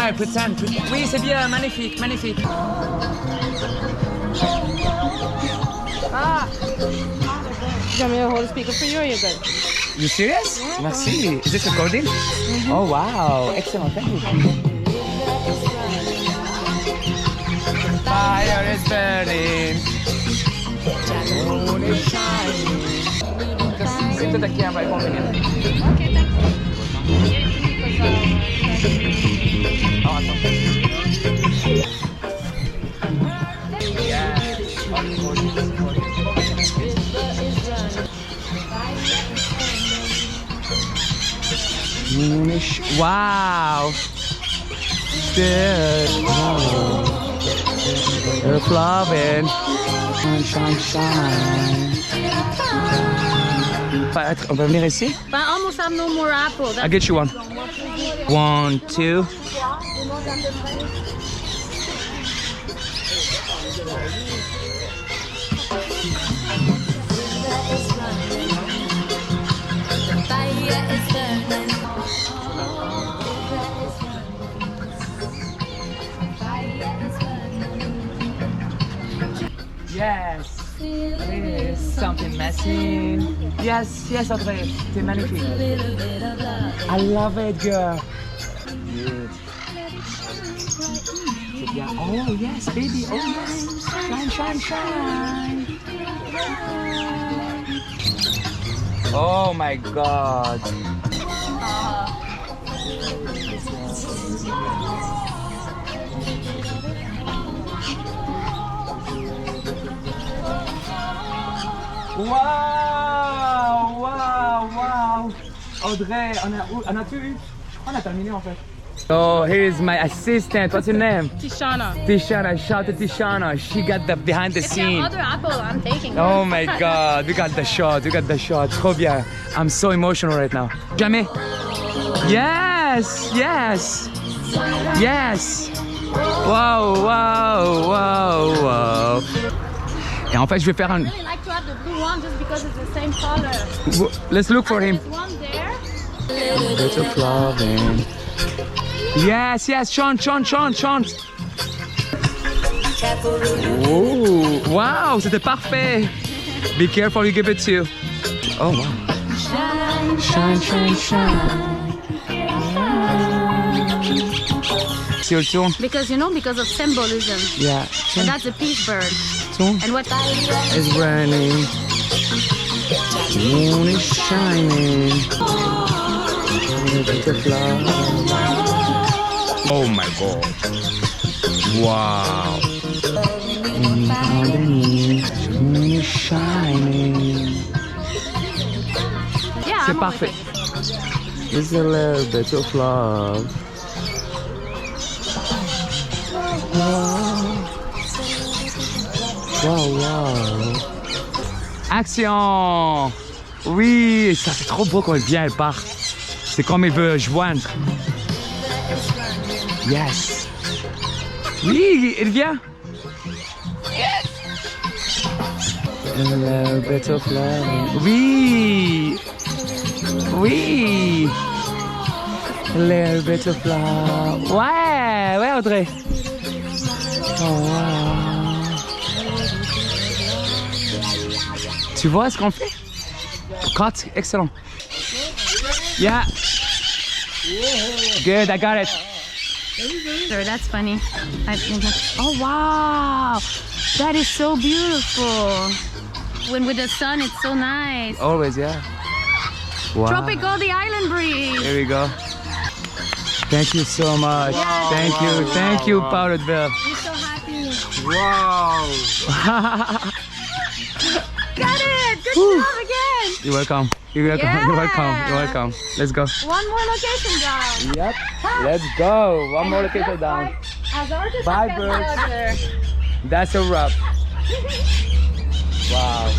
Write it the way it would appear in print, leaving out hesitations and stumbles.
Ouais, pretend. Oui, c'est bien, magnifique, magnifique. Ah! Do you want me to hold the speaker for you or you're good? You serious? Yeah. Merci. Is this recording? Oh wow, excellent, thank you. Fire is burning. Moon is shining. Ito takihan ba yung convenient? Okay, thanks. Oh, ito. Yeah. Moonish. Wow. Good. Wow. They're flying. Shine, shine. On va venir ici? But I almost have no more apple. I'll get you one. 1, 2. Yes. Yes. Something messy. Yes, yes, Audrey. C'est magnifique. I love it, girl. Good. C'est bien. Oh, yes, baby. Oh, yes. Shine, shine, shine. Oh, my God. Wow, wow, wow. Audrey, on a tout eu? Je crois qu'on a terminé en fait. Oh, here is my assistant. What's your name? Tishana. Tishana. Shout to Tishana. She got the behind the If you scene. have other apple, I'm taking Oh my God, we got the shot. We got the shot. Trop bien. I'm so emotional right now. Jamais. Yes, yes, yes. Wow, wow, wow, wow. Et en fait, je vais faire un. I really like to have the blue one just because it's the same color. Let's look for him. There's one there. It's a flowering. Yes, yes, chant, chant, chant, chant. Oh, wow, c'était parfait. Be careful, you give it to. Oh wow. Shine, shine, shine. See your tune? Because because of symbolism. Yeah. And that's a peace bird. Tune And what is burning. Moon is shining. Oh my God. Wow. Moon is shining. Yeah, C'est I'm parfait. okay. It's a little bit of love. Wow, wow. Action! Oui, ça c'est trop beau quand elle vient, elle part. C'est comme elle veut joindre. Yes. Oui, elle vient. Yes. A little bit of love. Oui. Oui. A little bit of love. Ouais, ouais, Audrey. Oh, wow. Tu vois ce qu'on fait? Cut, excellent. Yeah. Good, I got it. Sure, that's funny. Oh wow, that is so beautiful. When with the sun, it's so nice. Always, yeah. Wow. Tropical, the island breeze. Here we go. Thank you so much. Yeah. Thank you, Parrot. I'm so happy. Wow. Got it. Good job again. You're welcome. You're welcome. Yeah. You're welcome. You're welcome. Let's go. One more location down. Yep. Let's go. One more location down. As artists, Bye, birds. That's a wrap. Wow.